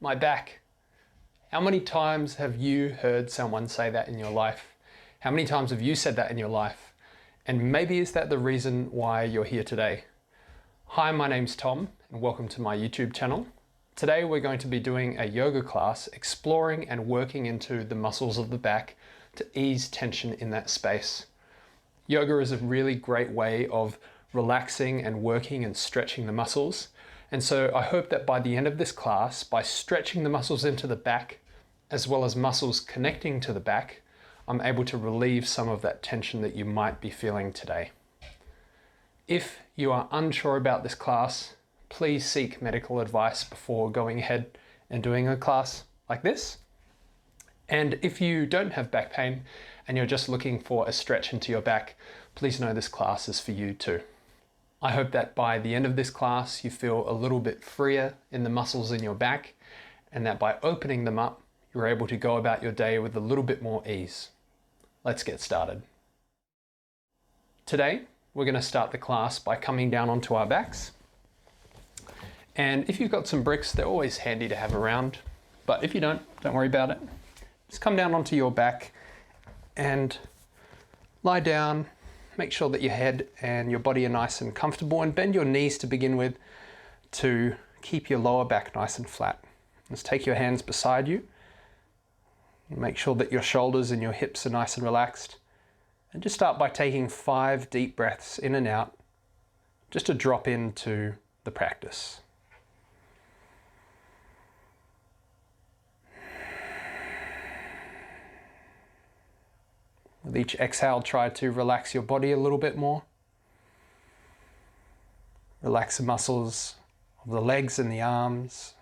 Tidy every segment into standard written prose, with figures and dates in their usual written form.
my back. How many times have you heard someone say that in your life? How many times have you said that in your life? And maybe is that the reason why you're here today? Hi, my name's Tom and welcome to my YouTube channel. Today we're going to be doing a yoga class exploring and working into the muscles of the back to ease tension in that space. Yoga is a really great way of relaxing and working and stretching the muscles. And so I hope that by the end of this class, by stretching the muscles into the back, as well as muscles connecting to the back, I'm able to relieve some of that tension that you might be feeling today. If you are unsure about this class, please seek medical advice before going ahead and doing a class like this. And if you don't have back pain and you're just looking for a stretch into your back, please know this class is for you too. I hope that by the end of this class you feel a little bit freer in the muscles in your back, and that by opening them up you're able to go about your day with a little bit more ease. Let's get started. Today we're going to start the class by coming down onto our backs. And if you've got some bricks, they're always handy to have around, but if you don't worry about it. Just come down onto your back and lie down. Make sure that your head and your body are nice and comfortable, and bend your knees to begin with to keep your lower back nice and flat. Just take your hands beside you. Make sure that your shoulders and your hips are nice and relaxed. And just start by taking 5 deep breaths in and out, just to drop into the practice. With each exhale, try to relax your body a little bit more. Relax the muscles of the legs and the arms,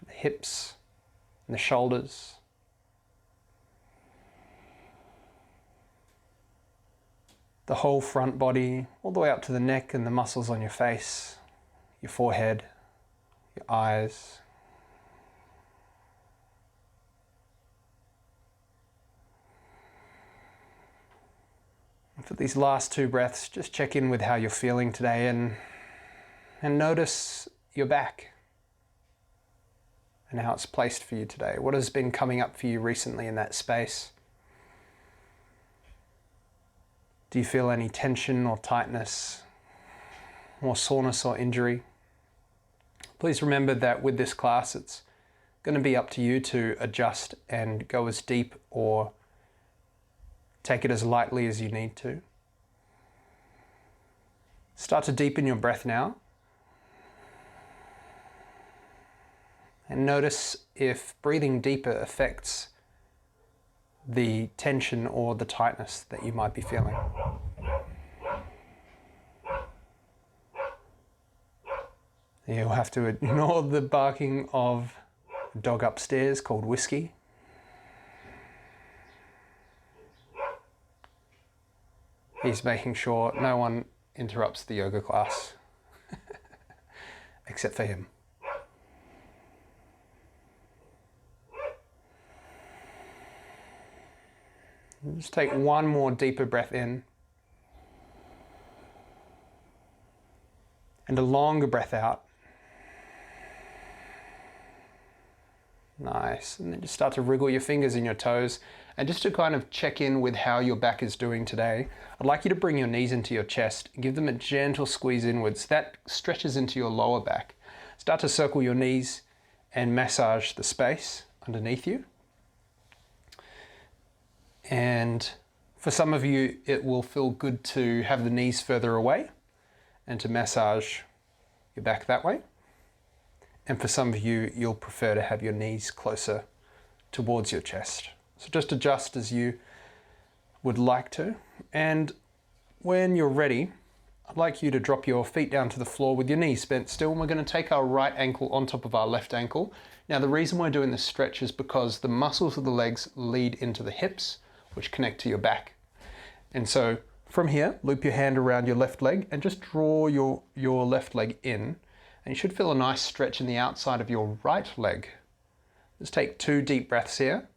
the hips and the shoulders. The whole front body, all the way up to the neck and the muscles on your face, your forehead, your eyes. For these last 2 breaths, just check in with how you're feeling today and notice your back and how it's placed for you today. What has been coming up for you recently in that space? Do you feel any tension or tightness or soreness or injury? Please remember that with this class, it's going to be up to you to adjust and go as deep or take it as lightly as you need to. Start to deepen your breath now. And notice if breathing deeper affects the tension or the tightness that you might be feeling. You'll have to ignore the barking of a dog upstairs called Whiskey. He's making sure no one interrupts the yoga class, except for him. Just take one more deeper breath in, and a longer breath out. Nice. And then just start to wriggle your fingers and your toes. And just to kind of check in with how your back is doing today, I'd like you to bring your knees into your chest and give them a gentle squeeze inwards. That stretches into your lower back. Start to circle your knees and massage the space underneath you. And for some of you, it will feel good to have the knees further away and to massage your back that way. And for some of you, you'll prefer to have your knees closer towards your chest. So just adjust as you would like to. And when you're ready, I'd like you to drop your feet down to the floor with your knees bent still. And we're going to take our right ankle on top of our left ankle. Now, the reason we're doing this stretch is because the muscles of the legs lead into the hips, which connect to your back. And so from here, loop your hand around your left leg and just draw your left leg in. And you should feel a nice stretch in the outside of your right leg. Just take 2 deep breaths here.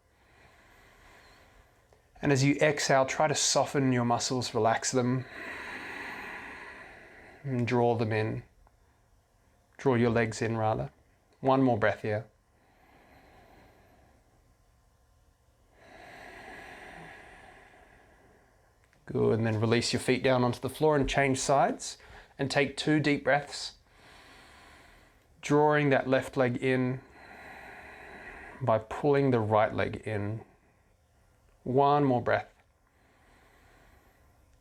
And as you exhale, try to soften your muscles, relax them, and draw them in. Draw your legs in rather. One more breath here. Good, and then release your feet down onto the floor and change sides. And take 2 deep breaths. Drawing that left leg in by pulling the right leg in. One more breath.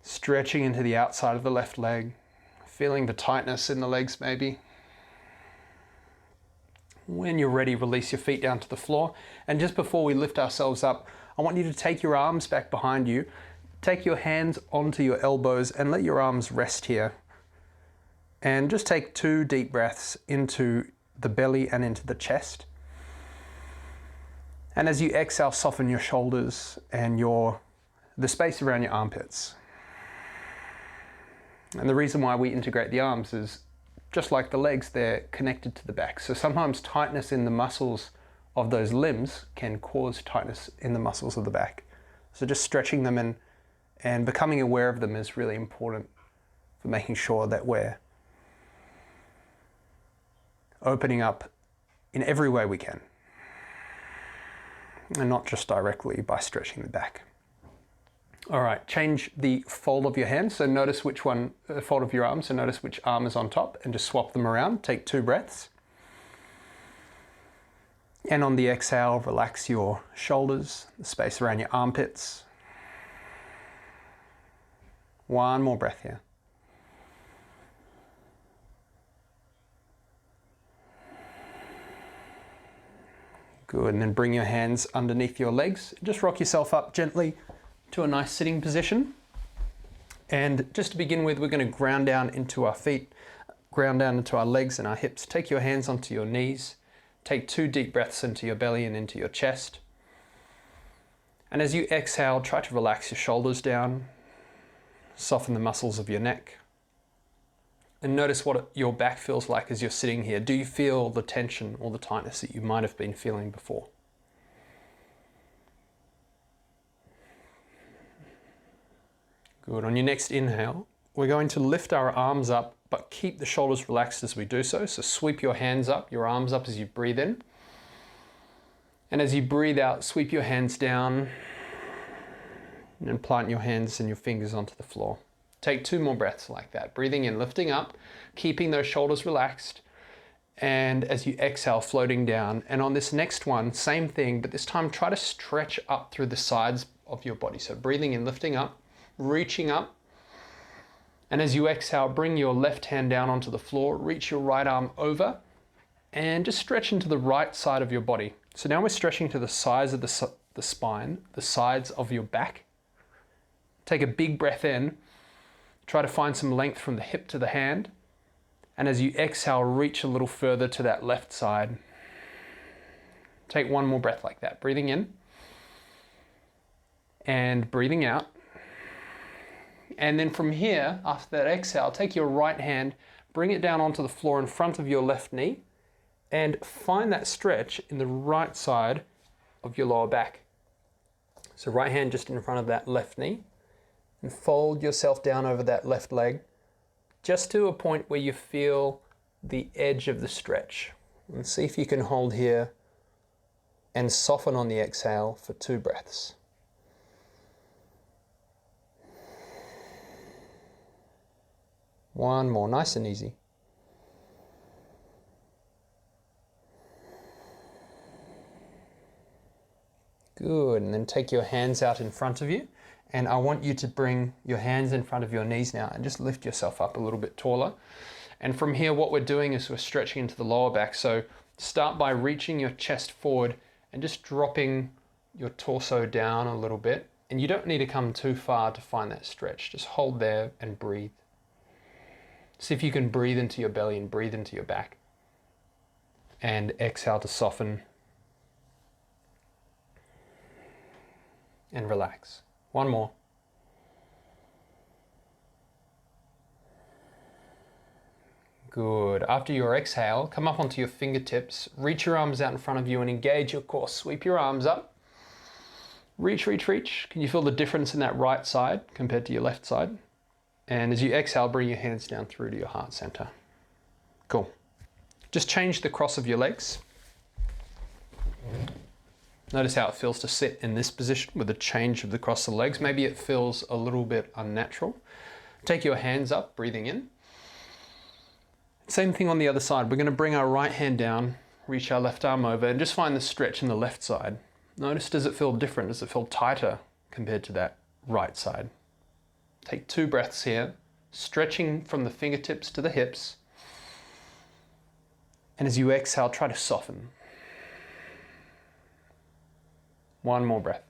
Stretching into the outside of the left leg. Feeling the tightness in the legs maybe. When you're ready, release your feet down to the floor. And just before we lift ourselves up, I want you to take your arms back behind you. Take your hands onto your elbows and let your arms rest here. And just take 2 deep breaths into the belly and into the chest. And as you exhale, soften your shoulders and the space around your armpits. And the reason why we integrate the arms is just like the legs, they're connected to the back. So sometimes tightness in the muscles of those limbs can cause tightness in the muscles of the back. So just stretching them and becoming aware of them is really important for making sure that we're opening up in every way we can, and not just directly by stretching the back. All right, change the fold of your hands. So notice which one, fold of your arms, so notice which arm is on top and just swap them around. Take 2 breaths. And on the exhale, relax your shoulders, the space around your armpits. One more breath here. Good, and then bring your hands underneath your legs. Just rock yourself up gently to a nice sitting position. And just to begin with, we're going to ground down into our feet, ground down into our legs and our hips. Take your hands onto your knees. Take 2 deep breaths into your belly and into your chest. And as you exhale, try to relax your shoulders down. Soften the muscles of your neck. And notice what your back feels like as you're sitting here. Do you feel the tension or the tightness that you might have been feeling before? Good. On your next inhale, we're going to lift our arms up, but keep the shoulders relaxed as we do so. So sweep your hands up, your arms up as you breathe in. And as you breathe out, sweep your hands down and plant your hands and your fingers onto the floor. Take 2 more breaths like that. Breathing in, lifting up, keeping those shoulders relaxed. And as you exhale, floating down. And on this next one, same thing, but this time try to stretch up through the sides of your body. So breathing in, lifting up, reaching up. And as you exhale, bring your left hand down onto the floor, reach your right arm over, and just stretch into the right side of your body. So now we're stretching to the sides of the spine, the sides of your back. Take a big breath in. Try to find some length from the hip to the hand. And as you exhale, reach a little further to that left side. Take 1 more breath like that. Breathing in and breathing out. And then from here, after that exhale, take your right hand, bring it down onto the floor in front of your left knee, and find that stretch in the right side of your lower back. So right hand just in front of that left knee. And fold yourself down over that left leg, just to a point where you feel the edge of the stretch. And see if you can hold here and soften on the exhale for 2 breaths. One more, nice and easy. Good, and then take your hands out in front of you. And I want you to bring your hands in front of your knees now and just lift yourself up a little bit taller. And from here, what we're doing is we're stretching into the lower back. So start by reaching your chest forward and just dropping your torso down a little bit. And you don't need to come too far to find that stretch. Just hold there and breathe. See if you can breathe into your belly and breathe into your back. And exhale to soften and relax. 1 more. Good. After your exhale, come up onto your fingertips, reach your arms out in front of you and engage your core. Sweep your arms up. Reach, reach, reach. Can you feel the difference in that right side compared to your left side? And as you exhale, bring your hands down through to your heart center. Cool. Just change the cross of your legs. Notice how it feels to sit in this position with a change of the cross of the legs. Maybe it feels a little bit unnatural. Take your hands up, breathing in. Same thing on the other side. We're going to bring our right hand down, reach our left arm over, and just find the stretch in the left side. Notice, does it feel different? Does it feel tighter compared to that right side? Take 2 breaths here, stretching from the fingertips to the hips. And as you exhale, try to soften. 1 more breath.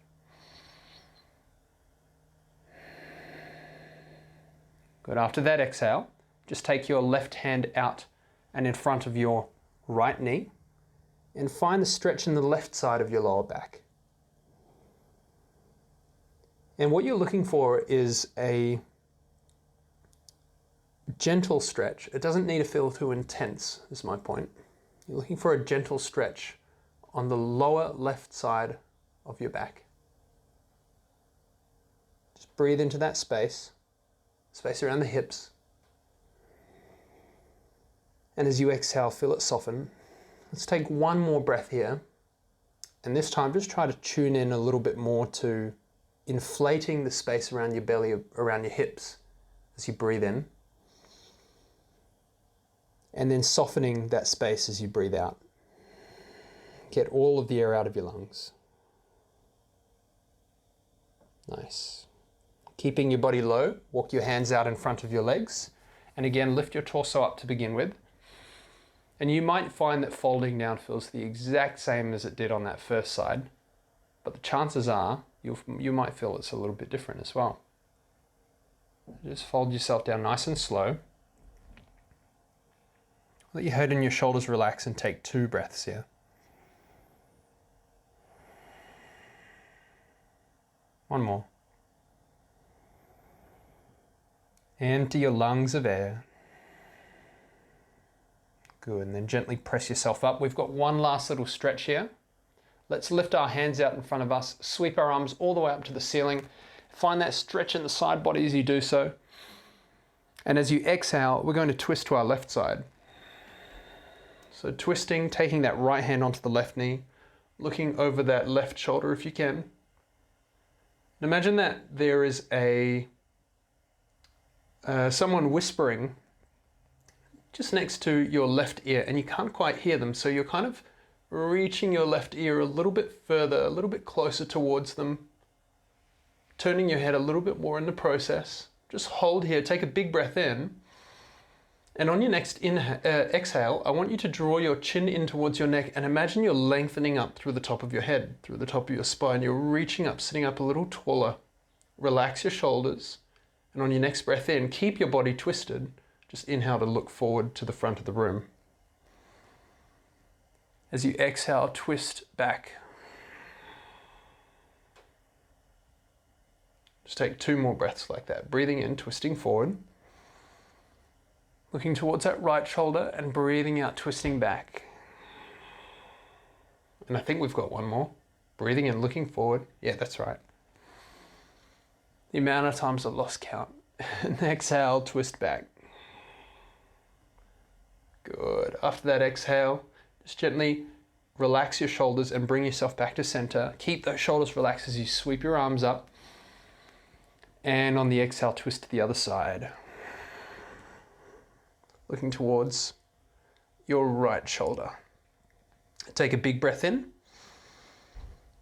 Good. After that exhale, just take your left hand out and in front of your right knee and find the stretch in the left side of your lower back. And what you're looking for is a gentle stretch. It doesn't need to feel too intense, is my point. You're looking for a gentle stretch on the lower left side of your back. Just breathe into that space around the hips. And as you exhale, feel it soften. Let's take 1 more breath here. And this time, just try to tune in a little bit more to inflating the space around your belly, around your hips as you breathe in. And then softening that space as you breathe out. Get all of the air out of your lungs. Nice. Keeping your body low, walk your hands out in front of your legs. And again, lift your torso up to begin with. And you might find that folding down feels the exact same as it did on that first side. But the chances are, you might feel it's a little bit different as well. Just fold yourself down nice and slow. Let your head and your shoulders relax and take 2 breaths here. 1 more. Empty your lungs of air. Good, and then gently press yourself up. We've got 1 last little stretch here. Let's lift our hands out in front of us, sweep our arms all the way up to the ceiling. Find that stretch in the side body as you do so. And as you exhale, we're going to twist to our left side. So twisting, taking that right hand onto the left knee, looking over that left shoulder if you can. And imagine that there is someone whispering just next to your left ear and you can't quite hear them, so you're kind of reaching your left ear a little bit further, a little bit closer towards them, turning your head a little bit more in the process. Just hold here, take a big breath in, and on your next exhale, I want you to draw your chin in towards your neck and imagine you're lengthening up through the top of your head, through the top of your spine. You're reaching up, sitting up a little taller. Relax your shoulders, and on your next breath in, keep your body twisted. Just inhale to look forward to the front of the room. As you exhale, twist back. Just take 2 more breaths like that. Breathing in, twisting forward. Looking towards that right shoulder and breathing out, twisting back. And I think we've got 1 more. Breathing in, looking forward. Yeah, that's right. The amount of times I've lost count. And exhale, twist back. Good. After that exhale, just gently relax your shoulders and bring yourself back to center. Keep those shoulders relaxed as you sweep your arms up. And on the exhale, twist to the other side. Looking towards your right shoulder. Take a big breath in.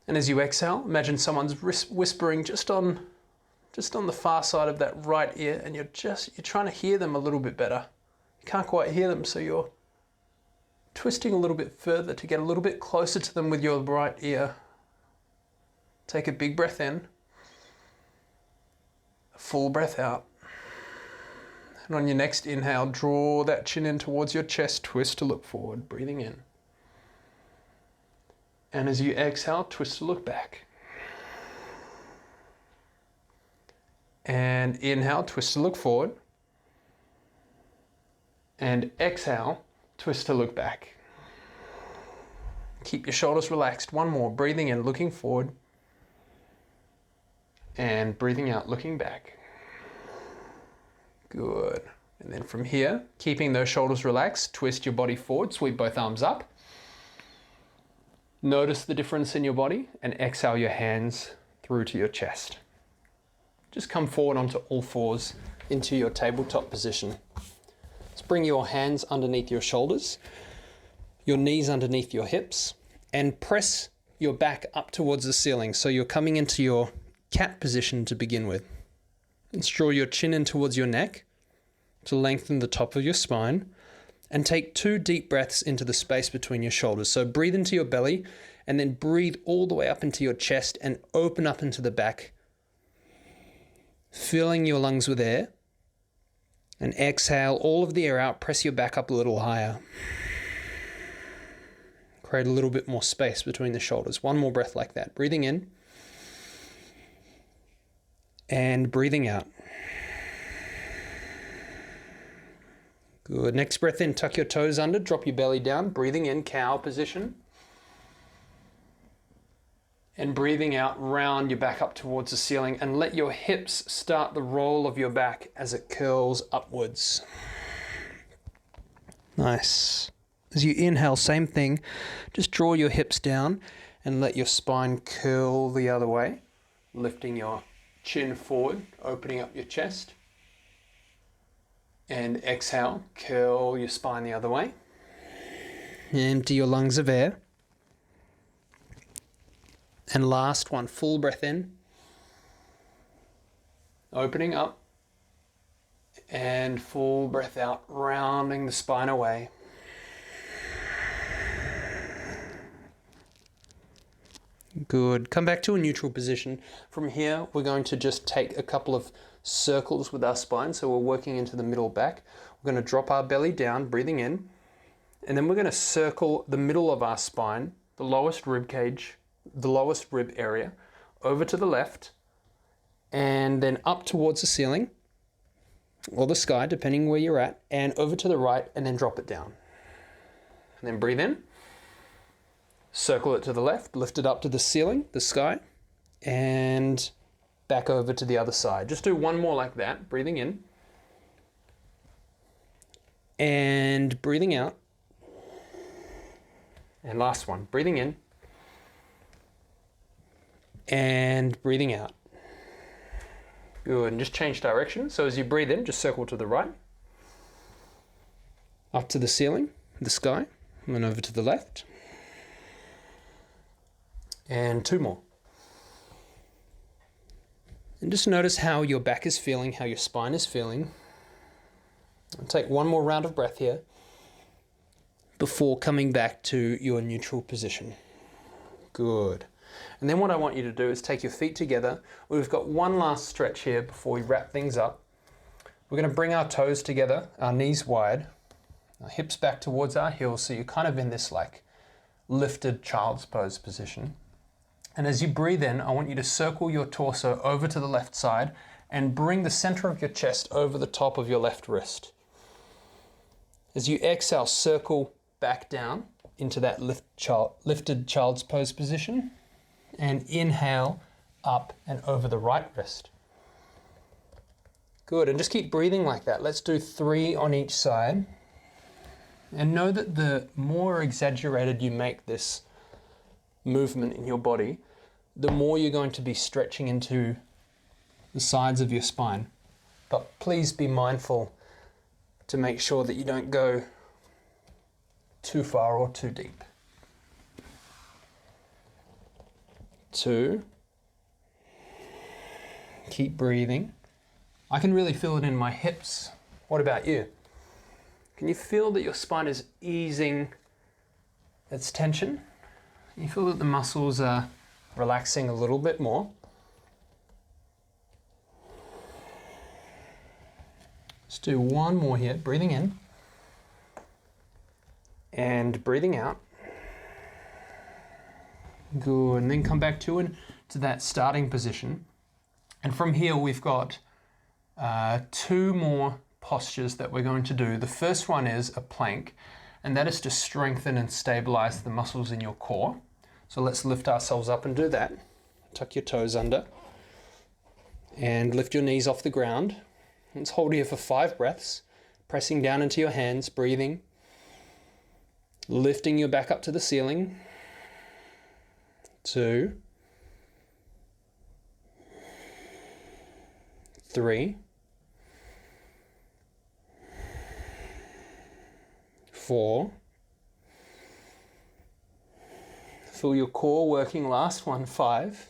And as you exhale, imagine someone's whispering just on the far side of that right ear, and you're trying to hear them a little bit better. You can't quite hear them, so you're twisting a little bit further to get a little bit closer to them with your right ear. Take a big breath in, a full breath out. And on your next inhale, draw that chin in towards your chest, twist to look forward, breathing in. And as you exhale, twist to look back. And inhale, twist to look forward. And exhale, twist to look back. Keep your shoulders relaxed. 1 more. Breathing in, looking forward. And breathing out, looking back. Good. And then from here, keeping those shoulders relaxed, twist your body forward, sweep both arms up. Notice the difference in your body and exhale your hands through to your chest. Just come forward onto all fours into your tabletop position. Let's bring your hands underneath your shoulders, your knees underneath your hips, and press your back up towards the ceiling. So you're coming into your cat position to begin with. Let's draw your chin in towards your neck to lengthen the top of your spine, and take 2 deep breaths into the space between your shoulders. So breathe into your belly and then breathe all the way up into your chest and open up into the back, filling your lungs with air. And exhale all of the air out, press your back up a little higher. Create a little bit more space between the shoulders. One more breath like that. Breathing in and breathing out. Good. Next breath in, tuck your toes under, drop your belly down, breathing in, cow position. And breathing out, round your back up towards the ceiling and let your hips start the roll of your back as it curls upwards. Nice. As you inhale, same thing, just draw your hips down and let your spine curl the other way, lifting your chin forward, opening up your chest. And exhale, curl your spine the other way. Empty your lungs of air. And last one, full breath in. Opening up. And full breath out, rounding the spine away. Good. Come back to a neutral position. From here, we're going to just take a couple of circles with our spine. So we're working into the middle back. We're going to drop our belly down, breathing in. And then we're going to circle the middle of our spine, the lowest rib cage, the lowest rib area, over to the left, and then up towards the ceiling, or the sky, depending where you're at, and over to the right, and then drop it down. And then breathe in. Circle it to the left, lift it up to the ceiling, the sky, and back over to the other side. Just do one more like that, breathing in. And breathing out. And last one, breathing in. And breathing out. Good, and just change direction. So as you breathe in, just circle to the right. Up to the ceiling, the sky, and then over to the left. And 2 more. And just notice how your back is feeling, how your spine is feeling. I'll take one more round of breath here before coming back to your neutral position. Good. And then what I want you to do is take your feet together. We've got one last stretch here before we wrap things up. We're going to bring our toes together, our knees wide, our hips back towards our heels, so you're kind of in this like lifted child's pose position. And as you breathe in, I want you to circle your torso over to the left side and bring the center of your chest over the top of your left wrist. As you exhale, circle back down into that lifted child's pose position, and inhale up and over the right wrist. Good, and just keep breathing like that. Let's do 3 on each side. And know that the more exaggerated you make this movement in your body, the more you're going to be stretching into the sides of your spine. But please be mindful to make sure that you don't go too far or too deep. 2. Keep breathing. I can really feel it in my hips. What about you? Can you feel that your spine is easing its tension? You feel that the muscles are relaxing a little bit more. Let's do one more here. Breathing in and breathing out. Good, and then come back to that starting position. And from here we've got 2 more postures that we're going to do. The first one is a plank, and that is to strengthen and stabilize the muscles in your core. So let's lift ourselves up and do that. Tuck your toes under and lift your knees off the ground. Let's hold here for 5 breaths. Pressing down into your hands, breathing. Lifting your back up to the ceiling. 2, 3, 4. Feel your core working. Last one, 5.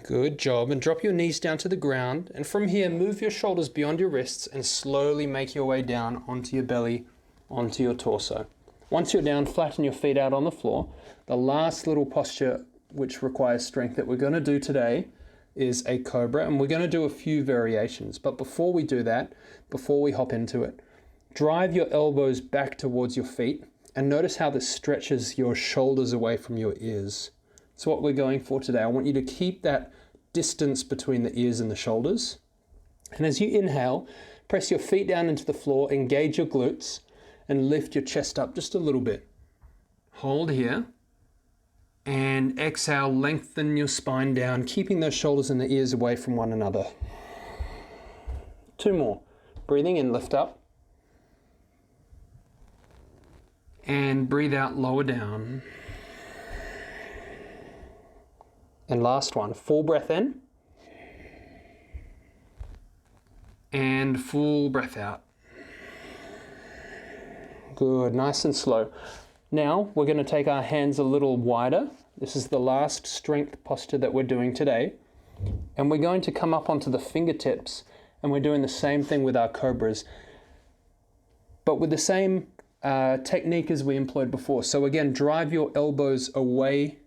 Good job. And drop your knees down to the ground. And from here, move your shoulders beyond your wrists and slowly make your way down onto your belly, onto your torso. Once you're down, flatten your feet out on the floor. The last little posture which requires strength that we're going to do today is a cobra, and we're going to do a few variations. But before we do that, before we hop into it, drive your elbows back towards your feet and notice how this stretches your shoulders away from your ears. That's what we're going for today. I want you to keep that distance between the ears and the shoulders. And as you inhale, press your feet down into the floor, engage your glutes, and lift your chest up just a little bit. Hold here. And exhale, lengthen your spine down, keeping those shoulders and the ears away from one another. 2 more. Breathing in, lift up. And breathe out, lower down. And last one, full breath in. And full breath out. Good, nice and slow. Now we're going to take our hands a little wider. This is the last strength posture that we're doing today. And we're going to come up onto the fingertips, and we're doing the same thing with our cobras, but with the same technique as we employed before. So again, drive your elbows away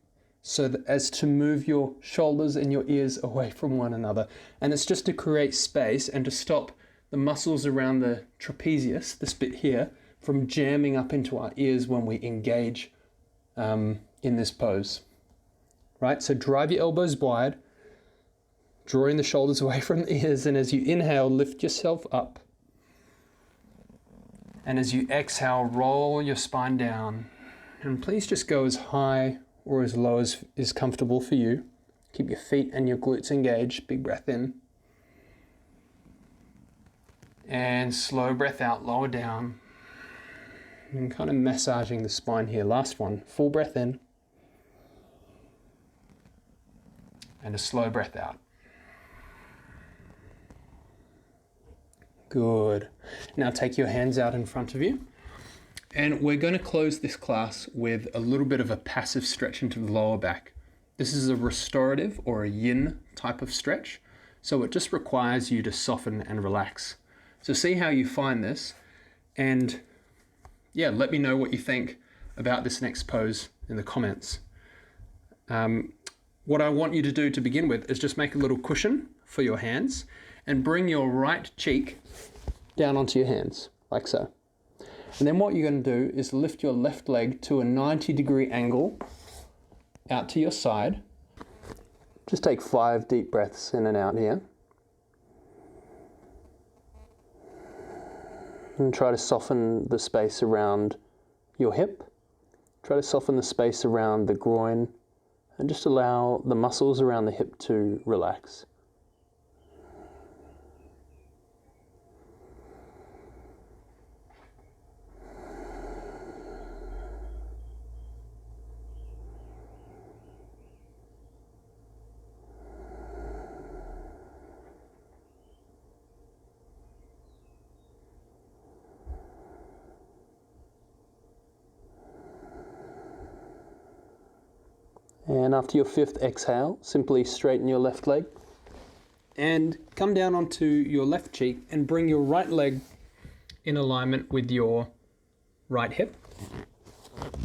so that as to move your shoulders and your ears away from one another. And it's just to create space and to stop the muscles around the trapezius, this bit here, from jamming up into our ears when we engage in this pose. Right, so drive your elbows wide, drawing the shoulders away from the ears, and as you inhale, lift yourself up. And as you exhale, roll your spine down. And please just go as high or as low as is comfortable for you. Keep your feet and your glutes engaged. Big breath in. And slow breath out, lower down. And kind of massaging the spine here. Last one, full breath in. And a slow breath out. Good. Now take your hands out in front of you. And we're going to close this class with a little bit of a passive stretch into the lower back. This is a restorative or a yin type of stretch. So it just requires you to soften and relax. So see how you find this. And yeah, let me know what you think about this next pose in the comments. What I want you to do to begin with is just make a little cushion for your hands and bring your right cheek down onto your hands, like so. And then what you're going to do is lift your left leg to a 90-degree angle out to your side. Just take 5 deep breaths in and out here. And try to soften the space around your hip. Try to soften the space around the groin. And just allow the muscles around the hip to relax. And after your 5th exhale, simply straighten your left leg and come down onto your left cheek and bring your right leg in alignment with your right hip.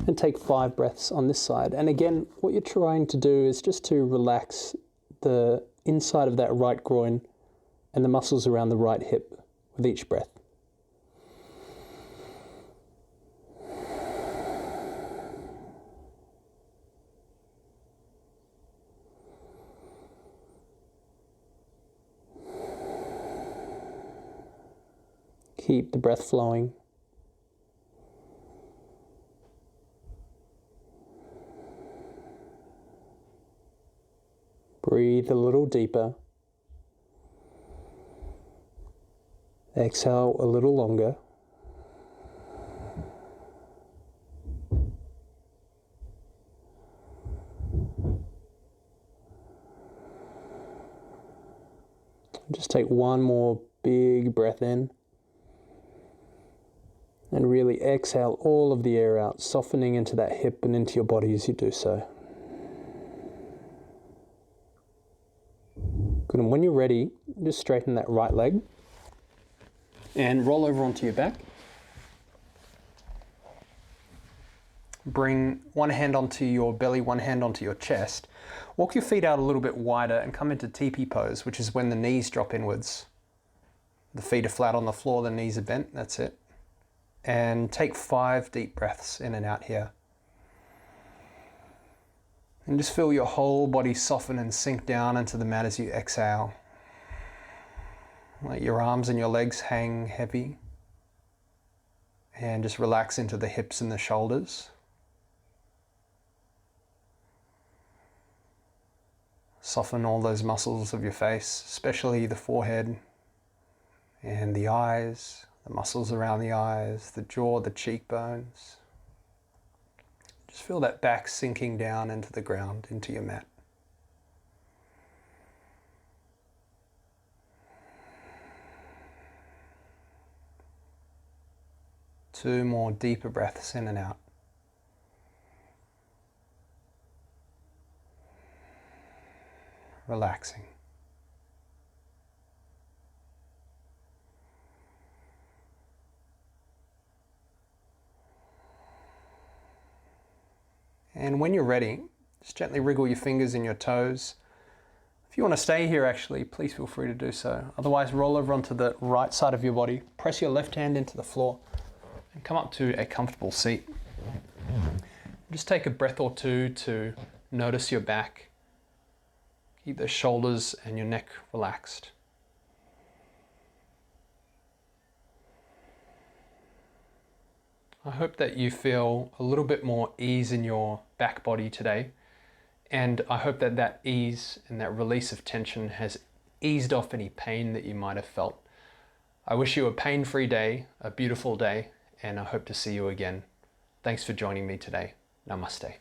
And take 5 breaths on this side. And again, what you're trying to do is just to relax the inside of that right groin and the muscles around the right hip with each breath. Keep the breath flowing. Breathe a little deeper. Exhale a little longer. Just take one more big breath in. And really exhale all of the air out, softening into that hip and into your body as you do so. Good, and when you're ready, just straighten that right leg and roll over onto your back. Bring one hand onto your belly, one hand onto your chest. Walk your feet out a little bit wider and come into teepee pose, which is when the knees drop inwards. The feet are flat on the floor, the knees are bent, that's it. And take 5 deep breaths in and out here. And just feel your whole body soften and sink down into the mat as you exhale. Let your arms and your legs hang heavy. And just relax into the hips and the shoulders. Soften all those muscles of your face, especially the forehead and the eyes, the muscles around the eyes, the jaw, the cheekbones. Just feel that back sinking down into the ground, into your mat. Two more deeper breaths in and out. Relaxing. And when you're ready, just gently wriggle your fingers and your toes. If you want to stay here actually, please feel free to do so. Otherwise, roll over onto the right side of your body, press your left hand into the floor, and come up to a comfortable seat. Just take a breath or two to notice your back. Keep the shoulders and your neck relaxed. I hope that you feel a little bit more ease in your back body today. And I hope that that ease and that release of tension has eased off any pain that you might have felt. I wish you a pain-free day, a beautiful day, and I hope to see you again. Thanks for joining me today. Namaste.